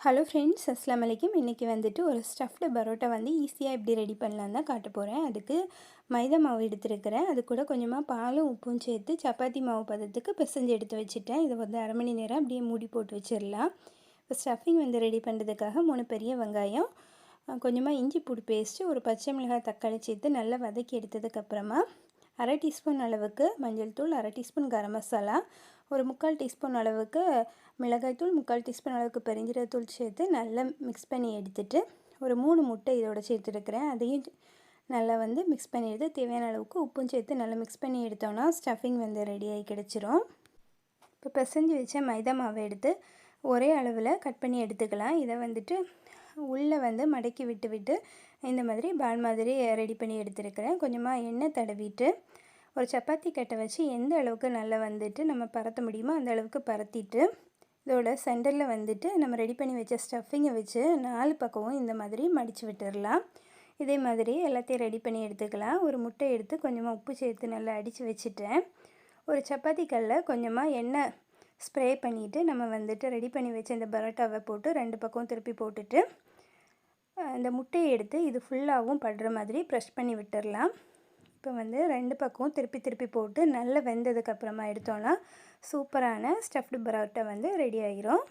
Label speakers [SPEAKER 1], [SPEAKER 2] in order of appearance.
[SPEAKER 1] Hello friends, அஸ்ஸலாமு அலைக்கும். இன்றைக்கி வந்துட்டு ஒரு ஸ்டஃப்டு பரோட்டா வந்து ஈஸியாக எப்படி ரெடி பண்ணலான்னு தான் காட்ட போகிறேன். அதுக்கு மைதா மாவு எடுத்துருக்கிறேன். அது கூட கொஞ்சமாக பாலும் உப்பும் சேர்த்து சப்பாத்தி மாவு பதத்துக்கு பிசைஞ்சு எடுத்து வச்சுட்டேன். இதை வந்து அரை மணி நேரம் அப்படியே மூடி போட்டு வச்சிடலாம். இப்போ ஸ்டஃபிங் வந்து ரெடி பண்ணுறதுக்காக 3 பெரிய வெங்காயம், கொஞ்சமாக இஞ்சி பூண்டு பேஸ்ட்டு, ஒரு பச்சை மிளகாய், தக்காளி சேர்த்து நல்லா வதக்கி எடுத்ததுக்கப்புறமா அரை டீஸ்பூன் அளவுக்கு மஞ்சள் தூள், அரை டீஸ்பூன் கரம் மசாலா, ஒரு 3/4 டீஸ்பூன் அளவுக்கு மிளகாய்த்தூள், 3/4 டீஸ்பூன் அளவுக்கு பெருஞ்சீரகத்தூள் சேர்த்து நல்லா மிக்ஸ் பண்ணி எடுத்துகிட்டு ஒரு 3 முட்டை இதோட சேர்த்துருக்கிறேன். அதையும் நல்லா வந்து மிக்ஸ் பண்ணி எடுத்து தேவையான அளவுக்கு உப்பும் சேர்த்து நல்லா மிக்ஸ் பண்ணி எடுத்தோன்னா ஸ்டஃபிங் வந்து ரெடியாகி கிடச்சிரும். இப்போ பிசைஞ்சு வச்ச மைதா மாவை எடுத்து ஒரே அளவில் கட் பண்ணி எடுத்துக்கலாம். இதை வந்துட்டு உள்ளே வந்து மடக்கி விட்டு இந்த மாதிரி பால் மாதிரி ரெடி பண்ணி எடுத்துருக்கிறேன். கொஞ்சமாக எண்ணெய் தடவிட்டு ஒரு சப்பாத்தி கட்டை வச்சு எந்த அளவுக்கு நல்லா வந்துட்டு நம்ம பரத்த முடியுமோ அந்த அளவுக்கு பரத்திட்டு இதோட சென்டரில் வந்துட்டு நம்ம ரெடி பண்ணி வச்ச ஸ்டஃபிங்கை வச்சு 4 பக்கமும் இந்த மாதிரி மடித்து விட்டுடலாம். இதே மாதிரி எல்லாத்தையும் ரெடி பண்ணி எடுத்துக்கலாம். ஒரு முட்டை எடுத்து கொஞ்சமாக உப்பு சேர்த்து நல்லா அடித்து வச்சுட்டேன். ஒரு சப்பாத்தி கல்லில் கொஞ்சமாக எண்ணெய் ஸ்ப்ரே பண்ணிவிட்டு நம்ம வந்துட்டு ரெடி பண்ணி வச்ச இந்த பரோட்டாவை போட்டு 2 பக்கம் திருப்பி போட்டுட்டு இந்த முட்டையை எடுத்து இது ஃபுல்லாகவும் படுற மாதிரி ப்ரெஷ் பண்ணி விட்டுடலாம். இப்போ வந்து 2 பக்கமும் திருப்பி போட்டு நல்லா வெந்ததுக்கப்புறமா எடுத்தோன்னா சூப்பரான ஸ்டஃப்டு பரோட்டா வந்து ரெடி ஆகிரும்.